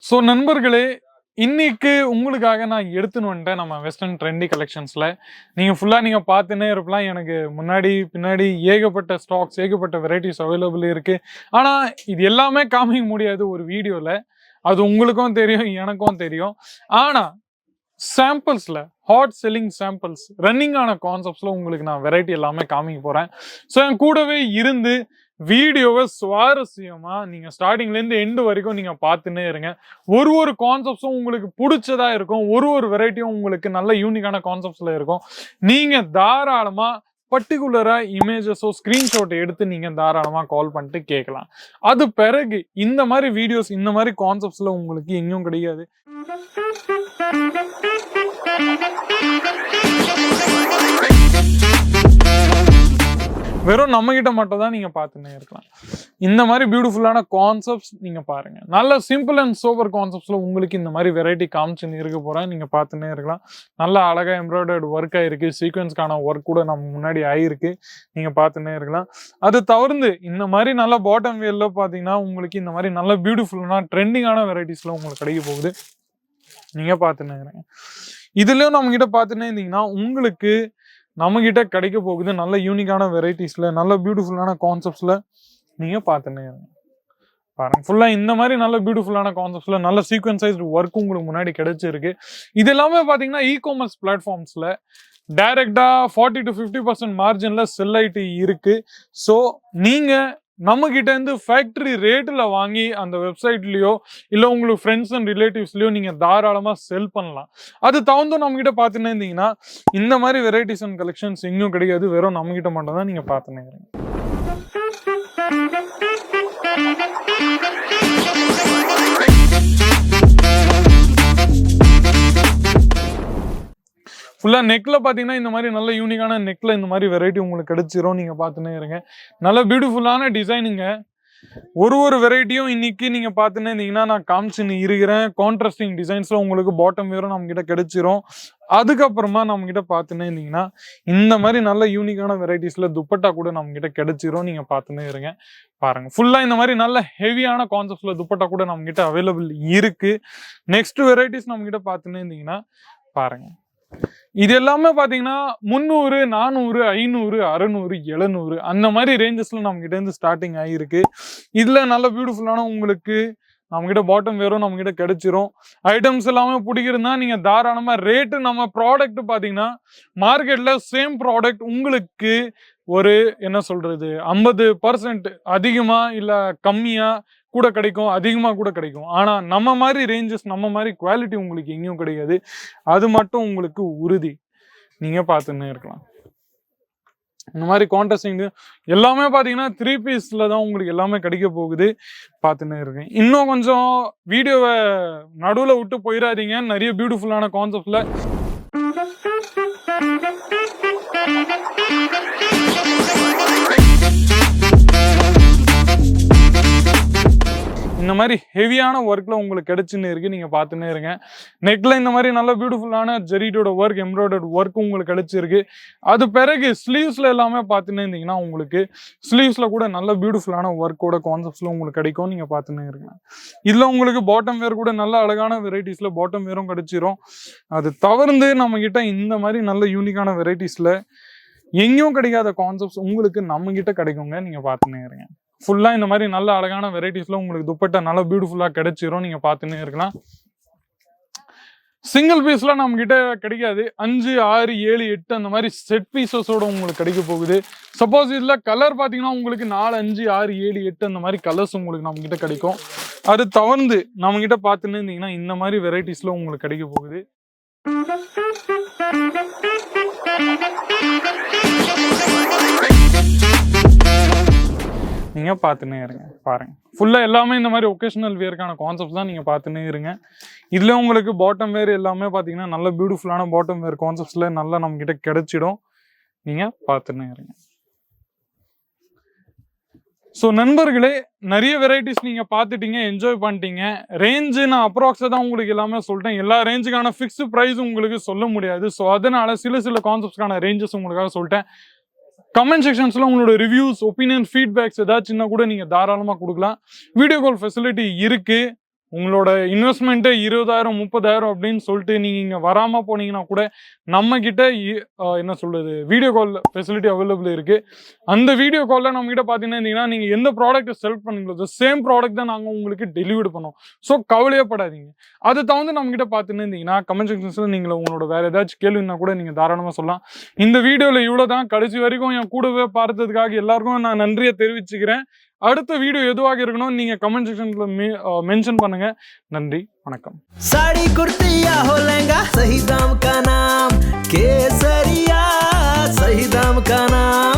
So நண்பர்களே, இன்னைக்கு உங்களுக்காக நான் எடுத்துன்னு வந்துட்டேன் நம்ம வெஸ்டர்ன் ட்ரெண்டி கலெக்ஷன்ஸ்ல. நீங்க ஃபுல்லா பார்த்துன்னே இருக்கலாம். எனக்கு முன்னாடி, பின்னாடி ஏகப்பட்ட ஸ்டாக்ஸ், ஏகப்பட்ட வெரைட்டிஸ் அவைலபிள் இருக்கு. ஆனா, இது எல்லாமே காமிக்க முடியாது ஒரு வீடியோல. அது உங்களுக்கும் தெரியும், எனக்கும் தெரியும். ஆனா, சாம்பிள்ஸ்ல ஹாட் செல்லிங் சாம்பிள்ஸ், ரன்னிங் ஆன கான்செப்ட்ஸ்ல உங்களுக்கு நான் வெரைட்டி எல்லாமே காமிக்க போறேன். ஸோ என் கூடவே இருந்து வீடியோவை சுவாரஸ்யமா நீங்க ஸ்டார்டிங்ல இருந்து எண்டு வரைக்கும் நீங்க பார்த்துன்னே இருங்க. ஒரு கான்செப்ட்ஸும் உங்களுக்கு பிடிச்சதா இருக்கும். ஒரு வெரைட்டியும் உங்களுக்கு நல்ல யூனிக்கான கான்செப்ட்ஸ்ல இருக்கும். நீங்க தாராளமா பர்டிகுலரா இமேஜஸோ ஸ்கிரீன்ஷாட் எடுத்து நீங்க தாராளமா கால் பண்ணிட்டு கேட்கலாம். அது பிறகு இந்த மாதிரி வீடியோஸ், இந்த மாதிரி கான்செப்ட்ஸ்ல உங்களுக்கு எங்கேயும் கிடையாது. வெறும் நம்ம கிட்ட மட்டும் தான் நீங்க பார்த்துன்னே இருக்கலாம். இந்த மாதிரி பியூட்டிஃபுல்லான கான்செப்ட்ஸ் நீங்க பாருங்க. நல்ல சிம்பிள் அண்ட் சோபர் கான்செப்ட்ஸ்ல உங்களுக்கு இந்த மாதிரி வெரைட்டி காமிச்சுன்னு இருக்க போறேன். நீங்க பார்த்துன்னே இருக்கலாம். நல்ல அழகா எம்ப்ராய்டர்டு ஒர்க் ஆயிருக்கு. சீக்வன்ஸ்க்கான ஒர்க் கூட நம்ம முன்னாடி ஆயிருக்கு. நீங்க பார்த்துன்னே இருக்கலாம். அது தவிர்த்து இந்த மாதிரி நல்ல பாட்டம் வேல்ல பாத்தீங்கன்னா உங்களுக்கு இந்த மாதிரி நல்ல பியூட்டிஃபுல்லான ட்ரெண்டிங்கான வெரைட்டிஸ்ல உங்களுக்கு கிடைக்க போகுது. நீங்க பார்த்துன்னே இருங்க. இதுலயும் நம்ம கிட்ட பார்த்துன்னே இருந்தீங்கன்னா உங்களுக்கு நம்ம கிட்ட கிடைக்க போகுது நல்ல யூனிக்கான வெரைட்டிஸ்ல, நல்ல பியூட்டிஃபுல்லான கான்செப்ட்ஸ்ல நீங்க பார்த்துன்னே இருங்க. பாருங்க, ஃபுல்லா இந்த மாதிரி நல்ல பியூட்டிஃபுல்லான கான்செப்ட்ஸ்ல நல்ல சீக்வன்சைஸ்டு ஒர்க் உங்களுக்கு முன்னாடி கிடைச்சிருக்கு. இது எல்லாமே பாத்தீங்கன்னா இ-காமர்ஸ் பிளாட்ஃபார்ம்ஸ்ல டைரக்டா 40 to 50% மார்ஜின்ல செல் ஆயிட்டு இருக்கு. ஸோ நீங்க நம்ம கிட்ட இருந்து ஃபேக்டரி ரேட்ல வாங்கி அந்த வெப்சைட்லயோ இல்ல உங்களுக்கு ஃப்ரெண்ட்ஸ் அண்ட் ரிலேட்டிவ்ஸ்லயோ நீங்க தாராளமா செல் பண்ணலாம். அது தகுந்த நம்ம கிட்ட பார்த்துன்னே இருந்தீங்கன்னா இந்த மாதிரி வெரைட்டிஸ் அண்ட் கலெக்ஷன்ஸ் எங்கேயும் கிடையாது. வெறும் நம்ம கிட்ட மட்டும் தான் நீங்க பார்த்துன்னே இருங்க. ஃபுல்லா நெக்ல பாத்தீங்கன்னா இந்த மாதிரி நல்ல யூனிக்கான நெக்ல இந்த மாதிரி வெரைட்டி உங்களுக்கு கிடைச்சிரும். நீங்க பார்த்துன்னே இருங்க. நல்ல பியூட்டிஃபுல்லான டிசைனுங்க. ஒரு வெரைட்டியும் இன்னைக்கு நீங்க பார்த்துன்னே இருந்தீங்கன்னா நான் காமிச்சுன்னு இருக்கிறேன். கான்ட்ராஸ்டிங் டிசைன்ஸ்ல உங்களுக்கு பாட்டம் வேறும் நம்ம கிட்ட கிடைச்சிரும். அதுக்கப்புறமா நம்ம கிட்ட பார்த்துன்னே இருந்தீங்கன்னா இந்த மாதிரி நல்ல யூனிக்கான வெரைட்டிஸ்ல துப்பட்டா கூட நம்ம கிட்ட கிடைச்சிரும். நீங்க பார்த்துன்னே இருங்க. பாருங்க, ஃபுல்லா இந்த மாதிரி நல்ல ஹெவியான கான்செப்ட்ஸ்ல துப்பட்டா கூட நம்ம கிட்ட அவைலபிள் இருக்கு. நெக்ஸ்ட் வெரைட்டிஸ் நம்ம கிட்ட பார்த்துன்னே இருந்தீங்கன்னா பாருங்க, இது எல்லாமே பாத்தீங்கன்னா 300, 400, 500, 600, 700 அந்த மாதிரி ரேஞ்சஸ்ல நம்ம கிட்ட இருந்து ஸ்டார்டிங் ஆகிருக்கு. இதுல நல்ல பியூட்டிஃபுல்லான உங்களுக்கு நம்ம கிட்ட பாட்டம் வேறும் நம்ம கிட்ட கிடைச்சிரும். ஐட்டம்ஸ் எல்லாமே பிடிக்கிறதுனா நீங்க தாராளமா ரேட்டு நம்ம ப்ராடக்ட் பாத்தீங்கன்னா மார்க்கெட்ல சேம் ப்ராடக்ட் உங்களுக்கு ஒரு என்ன சொல்றது 50% அதிகமா இல்ல கம்மியா கூட கிடைக்கும், அதிகமா கூட கிடைக்கும். ஆனா நம்ம மாதிரி ரேஞ்சஸ், நம்ம மாதிரி குவாலிட்டி உங்களுக்கு எங்கேயும் கிடையாது. அது மட்டும் உங்களுக்கு உறுதி. நீங்க பார்த்துன்னே இருக்கலாம். இந்த மாதிரி கான்ட்ராஸ்டிங் எல்லாமே பாத்தீங்கன்னா 3 பீஸ்ல தான் உங்களுக்கு எல்லாமே கிடைக்க போகுது. பார்த்துன்னே இருக்கேன். இன்னும் கொஞ்சம் வீடியோவை நடுவுல விட்டு போயிடாதீங்க. நிறைய பியூட்டிஃபுல்லான கான்செப்ட்ல இந்த மாதிரி ஹெவியான ஒர்க்ல உங்களுக்கு கிடைச்சுன்னு இருக்கு. நீங்க பார்த்துன்னே இருங்க. நெக்ல இந்த மாதிரி நல்ல பியூட்டிஃபுல்லான ஜெரிடோட ஒர்க், எம்ப்ராய்டர்ட் ஒர்க் உங்களுக்கு கிடைச்சிருக்கு. அது பிறகு ஸ்லீவ்ஸ்ல எல்லாமே பார்த்துன்னே இருந்தீங்கன்னா உங்களுக்கு ஸ்லீவ்ஸ்ல கூட நல்ல பியூட்டிஃபுல்லான ஒர்க்கோட கான்செப்ட்ஸ்ல உங்களுக்கு கிடைக்கும். நீங்க பார்த்துன்னே இருங்க. இதுல உங்களுக்கு பாட்டம் வேர் கூட நல்ல அழகான வெரைட்டிஸ்ல பாட்டம் வேரும் கிடைச்சிரும். அது தவிர்த்து நம்ம கிட்ட இந்த மாதிரி நல்ல யூனிக்கான வெரைட்டிஸ்ல எங்கேயும் கிடைக்காத கான்செப்ட்ஸ் உங்களுக்கு நம்ம கிட்ட கிடைக்குங்க. நீங்க பார்த்துன்னே இருங்க. ஃபுல்லா இந்த மாதிரி நல்ல அழகான வெரைட்டிஸ்ல உங்களுக்கு துப்பட்டா நல்ல பியூட்டிஃபுல்லா கிடைச்சிரும். நீங்க பார்த்துன்னே இருக்கலாம். சிங்கிள் பீஸ்ல நம்ம கிட்ட கிடைக்காது. 5, 6, 7, 8 அந்த மாதிரி செட் பீசஸோட உங்களுக்கு கிடைக்க போகுது. சப்போஸ் இதுல கலர் பாத்தீங்கன்னா உங்களுக்கு 4, 5, 6, 7, 8 அந்த மாதிரி கலர்ஸ் உங்களுக்கு நம்ம கிட்ட கிடைக்கும். அது தவிர்த்து நம்ம கிட்ட பார்த்துன்னு இருந்தீங்கன்னா இந்த மாதிரி வெரைட்டிஸ்ல உங்களுக்கு கிடைக்க போகுது. நீங்க பார்த்துன்னே இருங்க. பாருங்க, ஃபுல்லா எல்லாமே இந்த மாதிரி ஒகேஷனல் வேர்க்கான கான்செப்ட்ஸ் தான் நீங்க பார்த்துன்னே இருங்க. இதுல உங்களுக்கு பாட்டம் வேர் எல்லாமே பாத்தீங்கன்னா நல்ல பியூட்டிஃபுல்லான பாட்டம் வேர் கான்செப்ட்ஸ்ல நல்லா நம்ம கிட்ட கிடைச்சிடும். நீங்க பார்த்துன்னே இருங்க. ஸோ நண்பர்களே, நிறைய வெரைட்டிஸ் நீங்க பார்த்துட்டீங்க, என்ஜாய் பண்ணிட்டீங்க. ரேஞ்சு நான் அப்ராக்ஸா தான் உங்களுக்கு எல்லாமே சொல்லிட்டேன். எல்லா ரேஞ்சுக்கான ஃபிக்ஸ்டு ப்ரைஸ் உங்களுக்கு சொல்ல முடியாது. ஸோ அதனால சில கான்செப்ட்ஸ்க்கான ரேஞ்சஸ் உங்களுக்காக சொல்லிட்டேன். கமெண்ட் செக்ஷன்ஸ்ல உங்களோட ரிவ்யூஸ், ஒப்பீனியன், ஃபீட்பேக்ஸ் ஏதாச்சும் கூட நீங்க தாராளமா கொடுக்கலாம். வீடியோ கால் ஃபெசிலிட்டி இருக்கு. உங்களோட இன்வெஸ்ட்மெண்ட்டு 20,000 30,000 அப்படின்னு சொல்லிட்டு நீங்கள் இங்கே வராமல் போனீங்கன்னா கூட நம்மக்கிட்ட என்ன சொல்கிறது வீடியோ கால் ஃபெசிலிட்டி அவைலபிள் இருக்குது. அந்த வீடியோ காலில் நம்மக்கிட்ட பார்த்தீங்கன்னா நீங்கள் எந்த ப்ராடக்ட்டை செலக்ட் பண்ணீங்களோ சேம் ப்ராடக்ட் தான் நாங்கள் உங்களுக்கு டெலிவரி பண்ணோம். ஸோ கவலையே படாதீங்க. அதை தவிர்த்து நம்மக்கிட்ட பார்த்துன்னு இருந்தீங்கன்னா கமெண்ட் செக்ஷன்ஸில் நீங்கள் உங்களோட வேறு ஏதாச்சும் கேள்வின்னா கூட நீங்கள் தாராளமாக சொல்லலாம். இந்த வீடியோவில் இவ்வளோ தான். கடைசி வரைக்கும் என் கூடவே பார்த்ததுக்காக எல்லாருக்கும் நான் நன்றியை தெரிவிச்சுக்கிறேன். அடுத்த வீடியோ எதுவாக இருக்கணும் நீங்க கமெண்ட் செக்ஷன்ல மென்ஷன் பண்ணுங்க. நன்றி, வணக்கம். साड़ी कुर्ती या हो लहंगा सही दाम का नाम केसरिया, सही दाम का नाम।